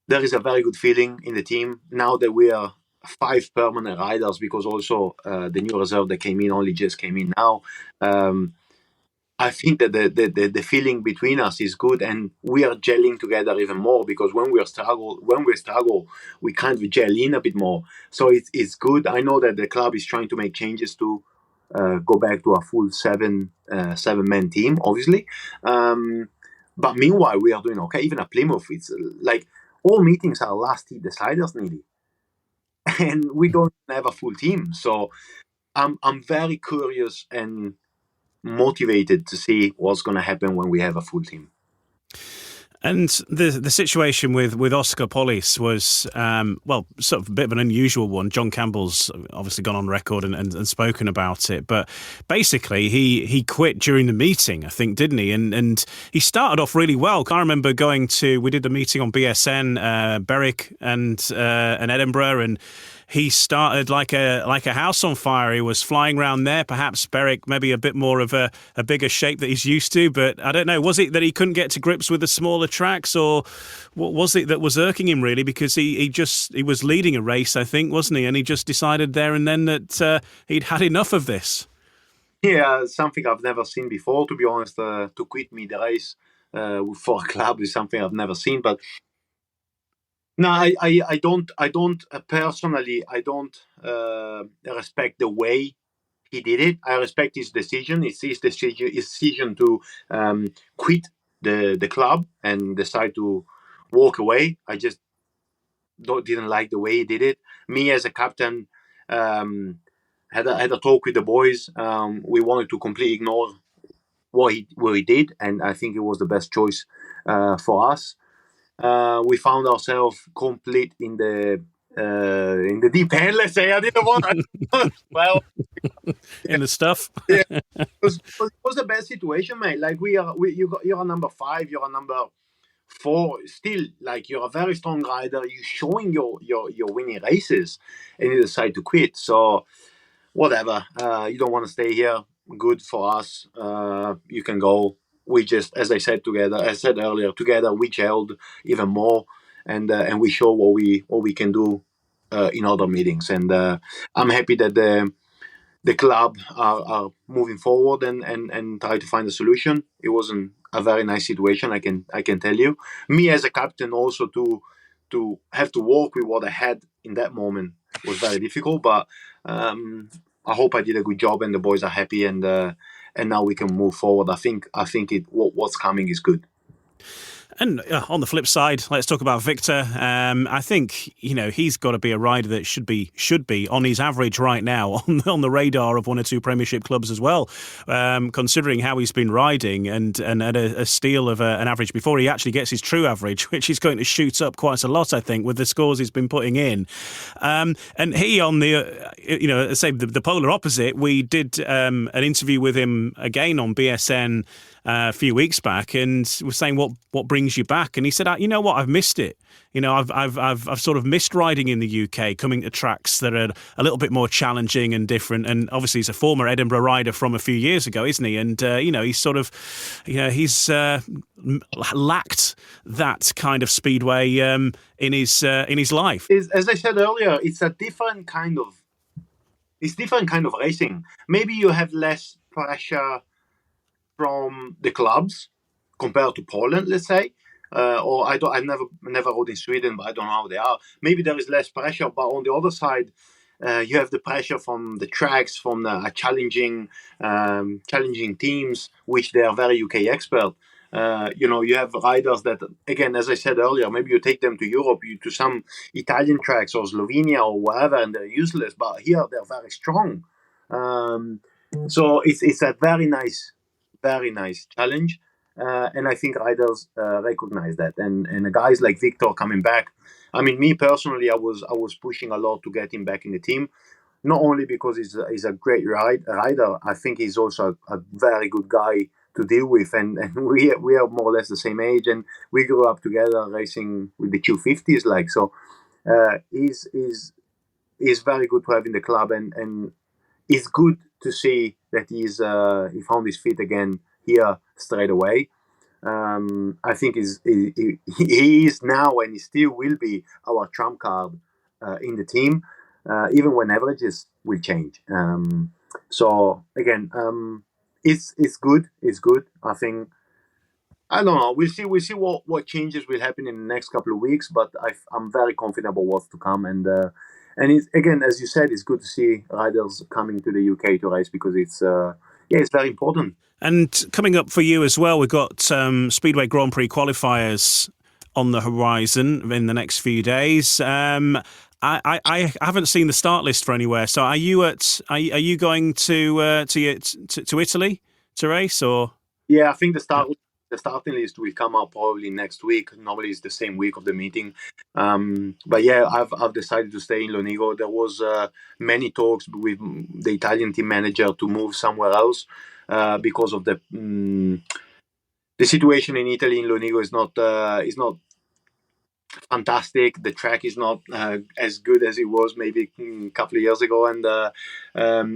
There is a very good feeling in the team now that we are 5 permanent riders, because also the new reserve that came in only just came in now. I think that the feeling between us is good, and we are gelling together even more, because when we struggle, we kind of gel in a bit more. So it's good. I know that the club is trying to make changes to go back to a full 7-man team, obviously. But meanwhile, we are doing okay. Even at Plymouth, it's like all meetings are last hit deciders nearly, and we don't have a full team. So I'm very curious and motivated to see what's going to happen when we have a full team. And the situation with Oscar Polis was, sort of a bit of an unusual one. John Campbell's obviously gone on record and spoken about it. But basically, he quit during the meeting, I think, didn't he? And he started off really well. I remember we did the meeting on BSN, Berwick and Edinburgh, and he started like a house on fire. He was flying around there. Perhaps Berwick, maybe a bit more of a bigger shape that he's used to. But I don't know. Was it that he couldn't get to grips with the smaller tracks, or what was it that was irking him really? Because he was leading a race, I think, wasn't he? And he just decided there and then that he'd had enough of this. Yeah, something I've never seen before. To be honest, to quit mid-race for a club is something I've never seen. But no, I don't personally. I don't respect the way he did it. I respect his decision. It's his decision to quit the club and decide to walk away. I just didn't like the way he did it. Me as a captain had a talk with the boys. We wanted to completely ignore what he did, and I think it was the best choice for us. We found ourselves complete in the deep end. Let's say I didn't want to. Well, in the stuff. Yeah, it was the best situation, mate. Like you're a number 5, you're a number 4. Still, like you're a very strong rider. You're showing your winning races, and you decide to quit. So whatever. You don't want to stay here. Good for us. You can go. We just, as I said earlier, together we gelled even more, and we show what we can do in other meetings. And I'm happy that the club are moving forward and try to find a solution. It wasn't a very nice situation, I can tell you. Me as a captain also to have to work with what I had in that moment was very difficult. But I hope I did a good job, and the boys are happy, and now we can move forward. I think what's coming is good. And on the flip side, let's talk about Victor. I think he's got to be a rider that should be on his average right now on the radar of 1 or 2 Premiership clubs as well. Considering how he's been riding and at a steal of an average before he actually gets his true average, which is going to shoot up quite a lot, I think, with the scores he's been putting in. And he on the say the polar opposite. We did an interview with him again on BSN a few weeks back, and was saying what brings you back, and he said, you know what, I've missed it. I've sort of missed riding in the UK, coming to tracks that are a little bit more challenging and different. And obviously he's a former Edinburgh rider from a few years ago, isn't he? And he's sort of he's lacked that kind of speedway in his life. As I said earlier, it's different kind of racing. Maybe you have less pressure from the clubs compared to Poland, let's say, or I've never rode in Sweden, but I don't know how they are. Maybe there is less pressure, but on the other side, you have the pressure from the tracks, from the challenging teams, which they are very UK expert. You have riders that, again, as I said earlier, maybe you take them to Europe, to some Italian tracks or Slovenia or wherever, and they're useless. But here they're very strong. So it's a very nice challenge, and I think riders recognize that. And guys like Victor coming back. I mean, me personally, I was pushing a lot to get him back in the team, not only because he's a great rider. I think he's also a very good guy to deal with, and we are more or less the same age, and we grew up together racing with the 250s. Like, so, he's very good to have in the club, and it's good to see that he found his feet again here straight away. I think he is now, and he still will be, our trump card in the team, even when averages will change. So again, it's good. It's good. I think, I don't know. We'll see what changes will happen in the next couple of weeks. But I'm very confident about what's to come. And it's, again, as you said, it's good to see riders coming to the UK to race, because yeah, it's very important. And coming up for you as well, we've got Speedway Grand Prix qualifiers on the horizon in the next few days. I haven't seen the start list for anywhere. So are you going to Italy to race, or? Yeah, I think the starting list will come out probably next week. Normally, it's the same week of the meeting. But yeah, I've decided to stay in Lonigo. There was many talks with the Italian team manager to move somewhere else because of the situation in Italy. In Lonigo is not fantastic. The track is not as good as it was maybe a couple of years ago, and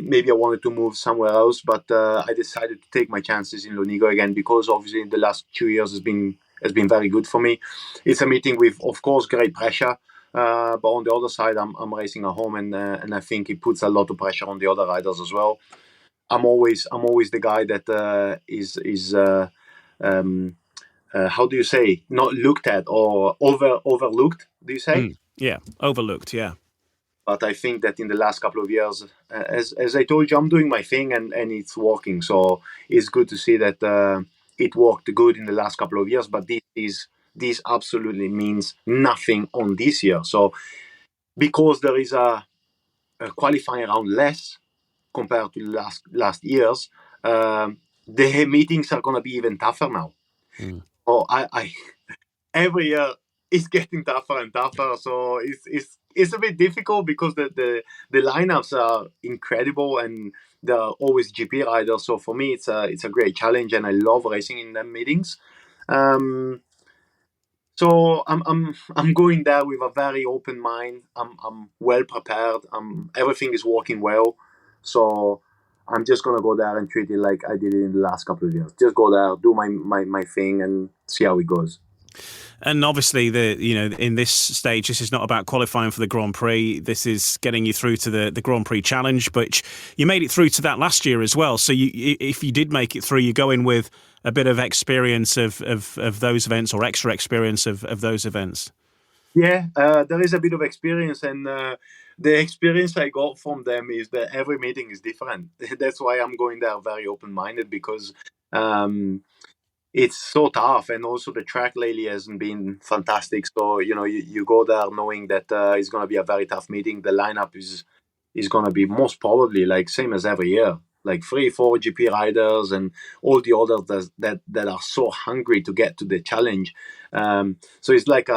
maybe I wanted to move somewhere else, but I decided to take my chances in Lonigo again, because obviously the last 2 years has been very good for me. It's a meeting with, of course, great pressure, but on the other side, I'm racing at home, and I think it puts a lot of pressure on the other riders as well. I'm always the guy that is how do you say, not looked at or overlooked, do you say? Yeah, overlooked, yeah. But I think that in the last couple of years, as I told you, I'm doing my thing and it's working. So it's good to see that it worked good in the last couple of years. But this absolutely means nothing on this year. So because there is a qualifying round less compared to last years, the meetings are going to be even tougher now. Oh, I every year it's getting tougher and tougher. So it's a bit difficult because the lineups are incredible and they're always GP riders. So for me, it's a great challenge, and I love racing in them meetings. So I'm going there with a very open mind. I'm well prepared. Everything is working well. So I'm just gonna go there and treat it like I did it in the last couple of years. Just go there, do my thing, and see how it goes. And obviously, in this stage, this is not about qualifying for the Grand Prix. This is getting you through to the Grand Prix Challenge. But you made it through to that last year as well. So if you did make it through, you go in with a bit of experience of those events, or extra experience of those events. Yeah, there is a bit of experience, and the experience I got from them is that every meeting is different. That's why I'm going there very open-minded, because it's so tough, and also the track lately hasn't been fantastic. So you go there knowing that it's going to be a very tough meeting. The lineup is going to be most probably like same as every year, like 3-4 GP riders and all the others that are so hungry to get to the challenge. So it's like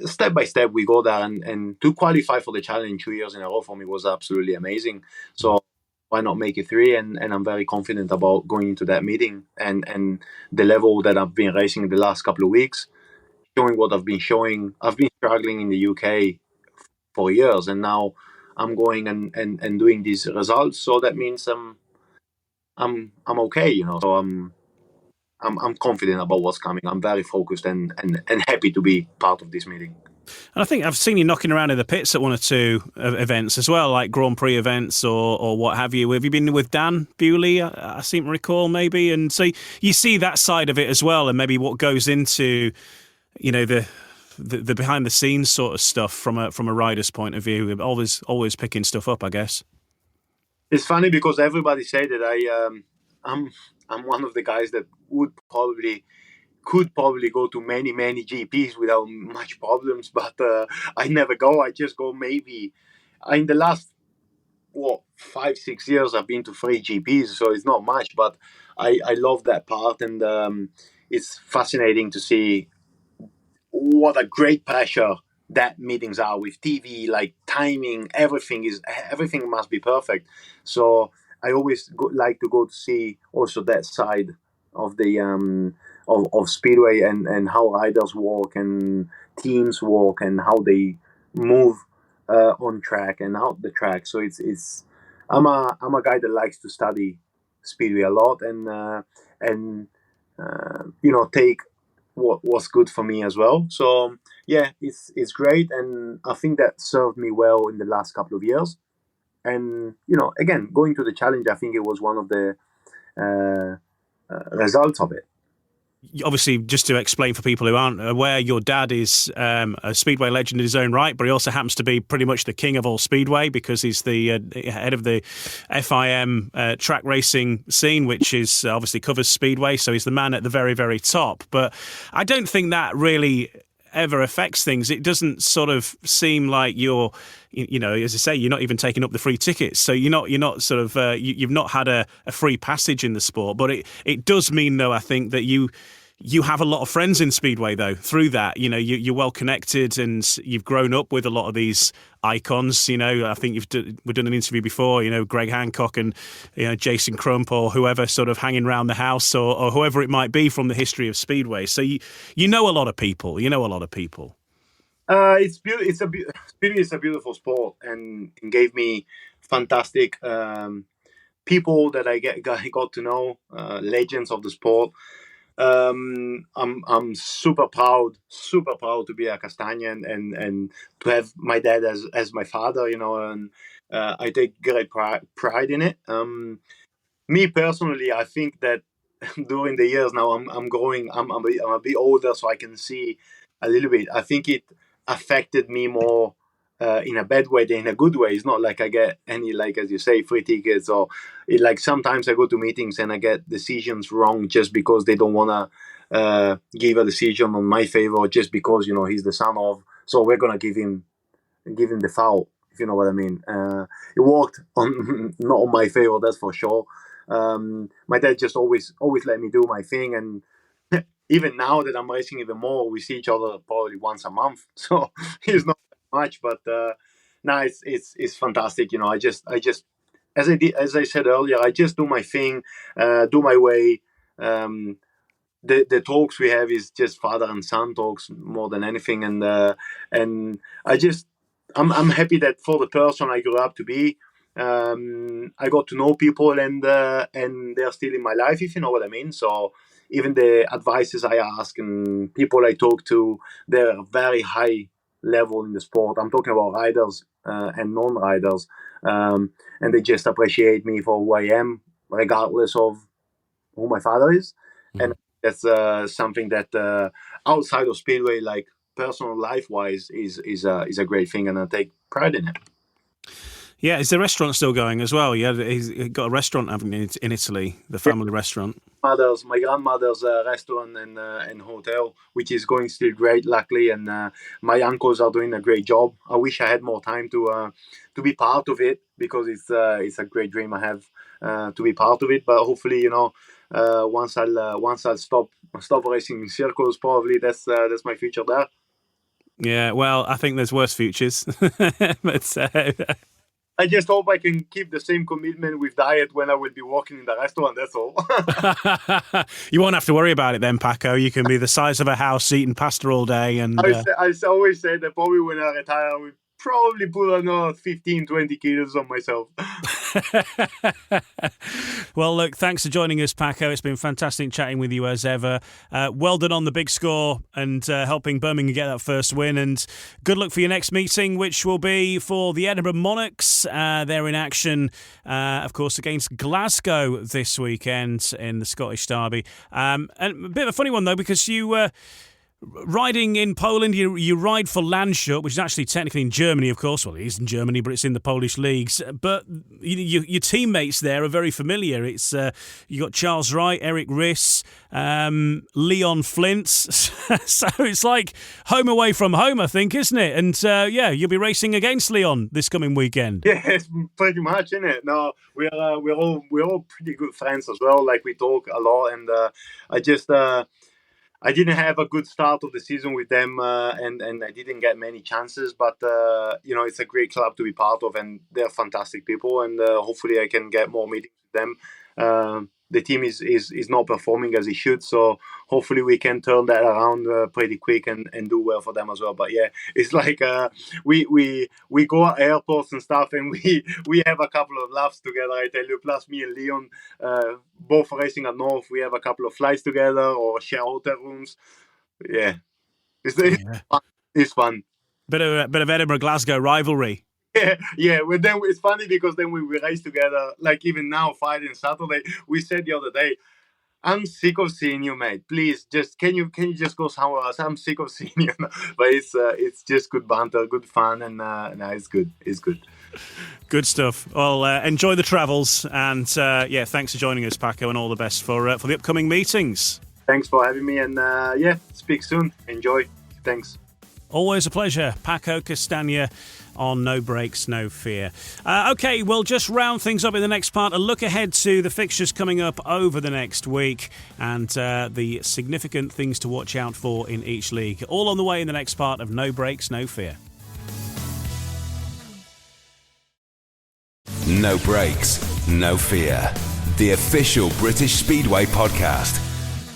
step by step we go there, and to qualify for the challenge 2 years in a row for me was absolutely amazing. So why not make it 3? And I'm very confident about going into that meeting and the level that I've been racing in the last couple of weeks, showing what I've been showing. I've been struggling in the UK for years, and now I'm going and doing these results. So that means I'm okay, So I'm confident about what's coming. I'm very focused and happy to be part of this meeting. And I think I've seen you knocking around in the pits at 1 or 2 events as well, like Grand Prix events or what have you. Have you been with Dan Bewley, I seem to recall, maybe? And so you see that side of it as well, and maybe what goes into, the behind-the-scenes sort of stuff from a rider's point of view. Always picking stuff up, I guess. It's funny because everybody say that I'm one of the guys that could probably go to many GPs without much problems, but I never go. I just go maybe in the last 5-6 years I've been to 3 GPs, so it's not much, but I love that part, and it's fascinating to see what a great pressure that meetings are with TV, like timing, everything must be perfect. So I always like to go to see also that side of the of Speedway and how riders work and teams work and how they move on track and out the track. So I'm a guy that likes to study Speedway a lot and take what was good for me as well. So yeah, it's great, and I think that served me well in the last couple of years. And again, going to the challenge, I think it was one of the results of it. obviously, just to explain for people who aren't aware, your dad is a Speedway legend in his own right, but he also happens to be pretty much the king of all Speedway because he's the head of the FIM track racing scene, which is obviously covers Speedway, so he's the man at the very, very top. But I don't think that really ever affects things. It doesn't sort of seem like you're, as I say, you're not even taking up the free tickets. So you're not sort of, you've not had a free passage in the sport. But it does mean, though, I think that you have a lot of friends in Speedway, though, through that. You're well connected and you've grown up with a lot of these icons. I think we've done an interview before, Greg Hancock and Jason Crump or whoever sort of hanging around the house or whoever it might be from the history of Speedway. So you know a lot of people. Speedway is a beautiful sport and gave me fantastic people that I got to know, legends of the sport. I'm super proud to be a Castagna and to have my dad as my father, and I take great pride in it. Me personally, I think that during the years now, I'm a bit older, so I can see a little bit. I think it affected me more in a bad way than in a good way. It's not like I get any, like as you say, free tickets or sometimes I go to meetings and I get decisions wrong just because they don't want to give a decision on my favor or just because he's the son of. So we're gonna give him the foul, if you know what I mean. It worked on not on my favor, that's for sure. My dad just always let me do my thing, and even now that I'm racing even more, we see each other probably once a month. So it's not much, but no, it's fantastic. I just as I said earlier, I just do my thing, do my way. The talks we have is just father and son talks more than anything, and I'm happy that for the person I grew up to be, I got to know people and they're still in my life, if you know what I mean. So even the advices I ask and people I talk to, they're very high level in the sport. I'm talking about riders and non-riders, and they just appreciate me for who I am, regardless of who my father is. And that's something that outside of Speedway, like personal life-wise, is a great thing, and I take pride in it. Yeah, is the restaurant still going as well? Yeah, he's got a restaurant, haven't you, in Italy, the family restaurant. My grandmother's restaurant and hotel, which is going still great, luckily, and my uncles are doing a great job. I wish I had more time to be part of it because it's a great dream I have to be part of it. But hopefully, once I'll stop racing in circles, probably that's my future there. Yeah, well, I think there's worse futures, but. I just hope I can keep the same commitment with diet when I will be working in the restaurant, that's all. You won't have to worry about it then, Paco. You can be the size of a house eating pasta all day. And I always say that probably when I retire, I will probably put another 15, 20 kilos on myself. Well, look, thanks for joining us, Paco. It's been fantastic chatting with you as ever. Well done on the big score and helping Birmingham get that first win. And good luck for your next meeting, which will be for the Edinburgh Monarchs. They're in action, of course, against Glasgow this weekend in the Scottish Derby. And a bit of a funny one, though, because you... riding in Poland, you ride for Landshut, which is actually technically in Germany, of course. Well, it is in Germany, but it's in the Polish leagues. But your teammates there are very familiar. It's you got Charles Wright, Eric Riss, Leon Flint. So it's like home away from home, I think, isn't it? And you'll be racing against Leon this coming weekend. Yeah, it's pretty much, isn't it? No, we're all pretty good friends as well. Like we talk a lot, and I didn't have a good start of the season with them, and I didn't get many chances. But it's a great club to be part of, and they're fantastic people. And hopefully, I can get more meetings with them. The team is not performing as it should, so hopefully we can turn that around pretty quick and do well for them as well. But yeah, it's like we go at airports and stuff, and we have a couple of laughs together. I tell you, plus me and Leon, both racing at North, we have a couple of flights together or share hotel rooms. Yeah, it's fun. Bit of Edinburgh Glasgow rivalry. Yeah. Well, then it's funny because then we race together. Like even now, Friday and Saturday, we said the other day, I'm sick of seeing you, mate. Please, just can you just go somewhere else? I'm sick of seeing you. But it's just good banter, good fun, and no, it's good. It's good. Good stuff. Well, enjoy the travels, and thanks for joining us, Paco, and all the best for the upcoming meetings. Thanks for having me, and speak soon. Enjoy. Thanks. Always a pleasure. Paco Castagna on No Brakes, No Fear. Okay, we'll just round things up in the next part. A look ahead to the fixtures coming up over the next week and the significant things to watch out for in each league. All on the way in the next part of No Brakes, No Fear. No Brakes, No Fear. The official British Speedway podcast.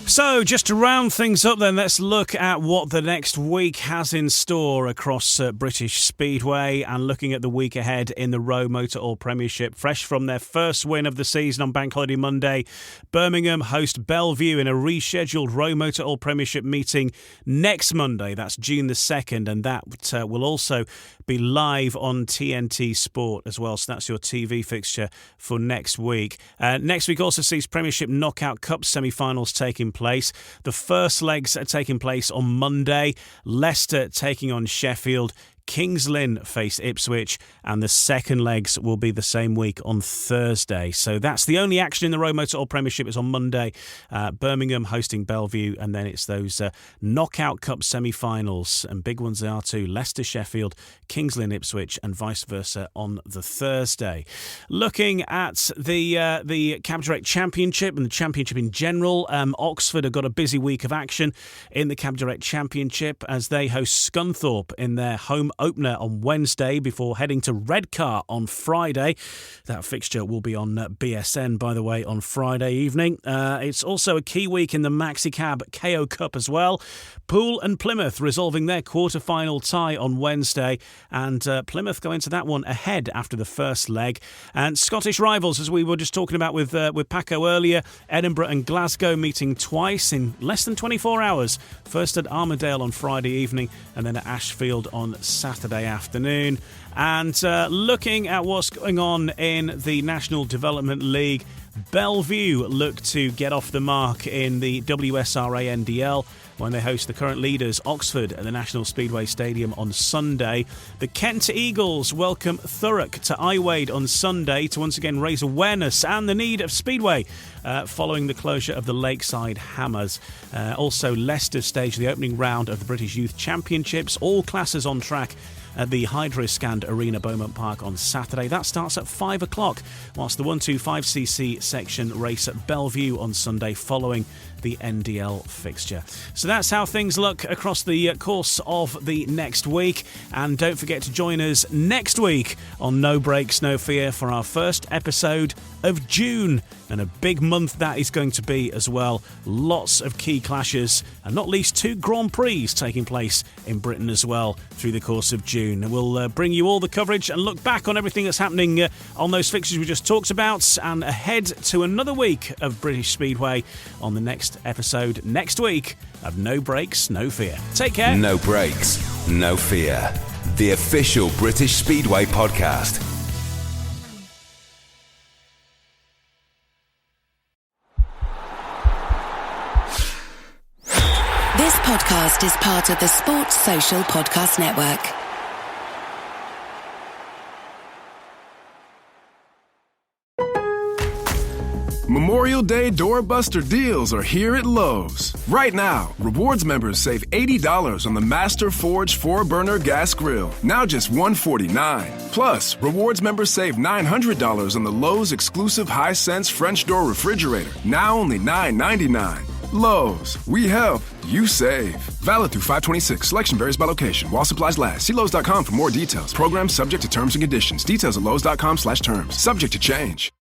So, just to round things up then, let's look at what the next week has in store across British Speedway and looking at the week ahead in the Rowe Motor All Premiership. Fresh from their first win of the season on Bank Holiday Monday, Birmingham host Bellevue in a rescheduled Rowe Motor All Premiership meeting next Monday. That's June the 2nd, and that will also be live on TNT Sport as well. So that's your TV fixture for next week. Next week also sees Premiership Knockout Cup semi-finals taking place. The first legs are taking place on Monday. Leicester taking on Sheffield. Kings Lynn face Ipswich, and the second legs will be the same week on Thursday. So that's the only action in the Rowe Motor All Premiership is on Monday. Birmingham hosting Bellevue, and then it's those Knockout Cup semi-finals, and big ones they are too. Leicester, Sheffield, Kings Lynn, Ipswich, and vice versa on the Thursday. Looking at the Cab Direct Championship and the Championship in general, Oxford have got a busy week of action in the Cab Direct Championship as they host Scunthorpe in their home opener on Wednesday before heading to Redcar on Friday. That fixture will be on BSN, by the way, on Friday evening. It's also a key week in the Maxi Cab KO Cup as well. Poole and Plymouth resolving their quarter-final tie on Wednesday, and Plymouth go into that one ahead after the first leg. And Scottish rivals, as we were just talking about with Paco earlier, Edinburgh and Glasgow meeting twice in less than 24 hours. First at Armadale on Friday evening, and then at Ashfield on Saturday afternoon. And looking at what's going on in the National Development League, Bellevue look to get off the mark in the WSRA NDL when they host the current leaders Oxford at the National Speedway Stadium on Sunday. The Kent Eagles welcome Thurrock to Iwade on Sunday to once again raise awareness and the need of Speedway following the closure of the Lakeside Hammers. Also, Leicester staged the opening round of the British Youth Championships, all classes on track at the Hydroscand Arena, Beaumont Park on Saturday. That starts at 5 o'clock, whilst the 125cc section race at Bellevue on Sunday following the NDL fixture. So that's how things look across the course of the next week. And don't forget to join us next week on No Brakes, No Fear for our first episode of June. And a big month that is going to be as well. Lots of key clashes, and not least 2 Grand Prix taking place in Britain as well through the course of June. And we'll bring you all the coverage and look back on everything that's happening on those fixtures we just talked about, and ahead to another week of British Speedway on the next episode next week of No Brakes, No Fear. Take care. No Brakes, No Fear. The official British Speedway podcast. This podcast is part of the Sports Social Podcast Network. Memorial Day doorbuster deals are here at Lowe's. Right now, Rewards members save $80 on the Master Forge 4-burner gas grill, now just $149. Plus, Rewards members save $900 on the Lowe's exclusive Hisense French door refrigerator, now only $999. Lowe's, we help, you save. Valid through 5/26. Selection varies by location. While supplies last. See Lowe's.com for more details. Program subject to terms and conditions. Details at Lowe's.com/terms. Subject to change.